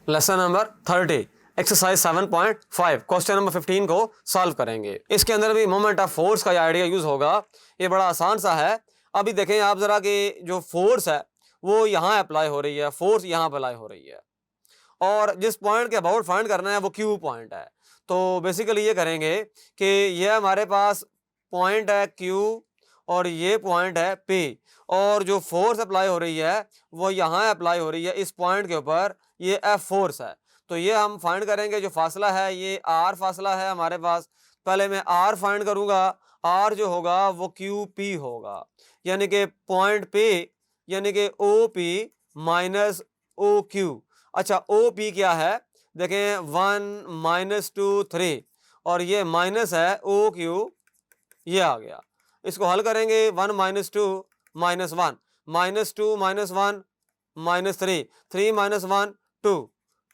Lesson number 30 exercise 7.5 question number 15 को solve करेंगे। इसके अंदर भी मोमेंट ऑफ फोर्स का आइडिया यूज होगा। ये बड़ा आसान सा है। अभी देखें आप जरा कि जो फोर्स है वो यहाँ अप्लाई हो रही है, फोर्स यहाँ अप्लाई हो रही है और जिस पॉइंट के अबाउट फाइंड करना है वो क्यू पॉइंट है। तो बेसिकली ये करेंगे कि ये हमारे पास पॉइंट है क्यू और ये पॉइंट है पी और जो फोर्स अप्लाई हो रही है वो यहाँ अप्लाई हो रही है इस पॉइंट के ऊपर, ये एफ फोर्स है। तो ये हम फाइंड करेंगे। जो फासला है ये आर फासला है हमारे पास। पहले मैं आर फाइंड करूंगा। आर जो होगा वो क्यू पी होगा, यानी कि पॉइंट पे, यानी कि O P minus O Q. अच्छा ओ पी क्या है, देखें 1 - 2 3 और ये माइनस है ओ क्यू, ये आ गया। इसको हल करेंगे 1 - 2 -1 -2 -1 -3 3 -1 2।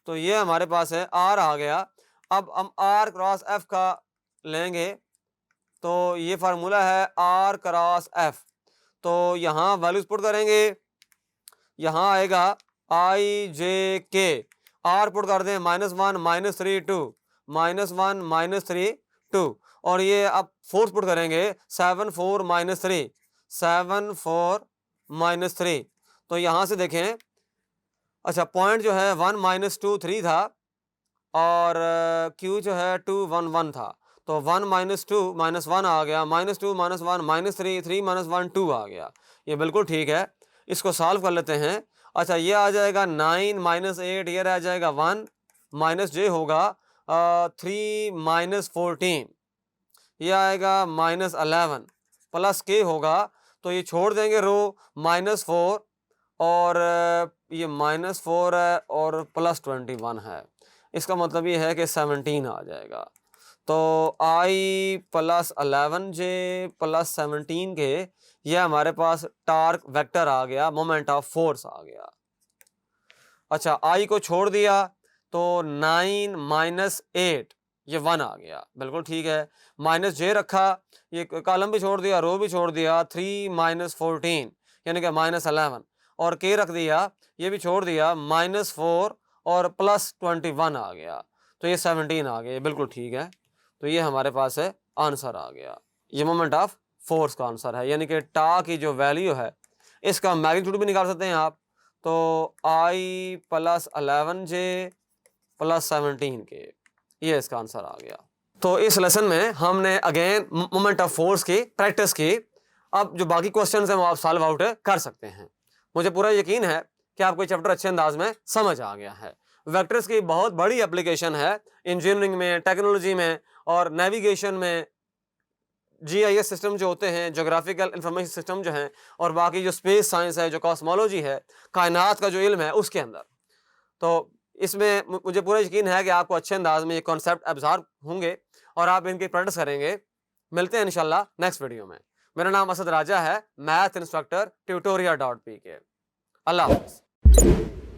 तो ये हमारे पास है आर आ गया। अब हम आर क्रॉस एफ का लेंगे तो ये फार्मूला है आर क्रॉस एफ। तो यहाँ वैल्यूज पुट करेंगे, यहाँ आएगा आई जे के। आर पुट कर दें -1 -3 2 -1 -3 2 और ये अब फोर्स पुट करेंगे 7 4 -3 7 4 -3। तो यहाँ से देखें, अच्छा पॉइंट जो है 1 - 2 3 था और क्यू जो है 2 1 1 था। तो 1 - 2 -1 आ गया, -2 -1 -3 3 -1 2 आ गया। ये बिल्कुल ठीक है। इसको सॉल्व कर लेते हैं। अच्छा ये आ जाएगा 9 -8, ये रह जाएगा 1 माइनस जे होगा 3 -14, ये आएगा -11 प्लस के होगा। तो ये छोड़ देंगे रो -4 और ये -4 है और +21 है। इसका मतलब ये है कि 17 आ जाएगा। तो आई +11 जे +17 के, ये हमारे पास टार्क वेक्टर आ गया, मोमेंट ऑफ फोर्स आ गया। अच्छा आई को छोड़ दिया तो 9 - 8 ये 1 आ गया, बिल्कुल ठीक है। माइनस जे रखा, ये कॉलम भी छोड़ दिया, रो भी छोड़ दिया, 3 - 14 यानी कि -11 और के रख दिया, ये भी छोड़ दिया, -4 और +21 आ गया। तो ये 17 आ गया, बिल्कुल ठीक है। तो ये हमारे पास है आंसर आ गया। ये मोमेंट ऑफ फोर्स का आंसर है, यानी कि टा की जो वैल्यू है इसका मैग्नीट्यूड भी निकाल सकते हैं आप। तो आई +11 जे +17 के, ये इसका आंसर आ गया। तो इस लेसन में हमने अगेन मोमेंट ऑफ फोर्स की प्रैक्टिस की। अब जो बाकी क्वेश्चंस हैं वो आप सॉल्व आउट कर सकते हैं। मुझे पूरा यकीन है कि आपको चैप्टर अच्छे अंदाज में समझ आ गया है। वेक्टर्स की बहुत बड़ी एप्लीकेशन है इंजीनियरिंग में, टेक्नोलॉजी में और नेविगेशन में। जीआईएस सिस्टम जो होते हैं, ज्योग्राफिकल इंफॉर्मेशन सिस्टम जो हैं, और बाकी जो स्पेस साइंस है, जो कॉस्मोलॉजी है, कायनात का जो इल्म है उसके अंदर। तो इसमें मुझे पूरा यकीन है कि आपको अच्छे अंदाज में ये कॉन्सेप्ट एब्जॉर्ब होंगे और आप इनकी प्रैक्टिस करेंगे। मिलते हैं इंशाल्लाह नेक्स्ट वीडियो में। मेरा नाम असद राजा है, मैथ इंस्ट्रक्टर, tutoria.pk। अल्लाह हाफ़िज़।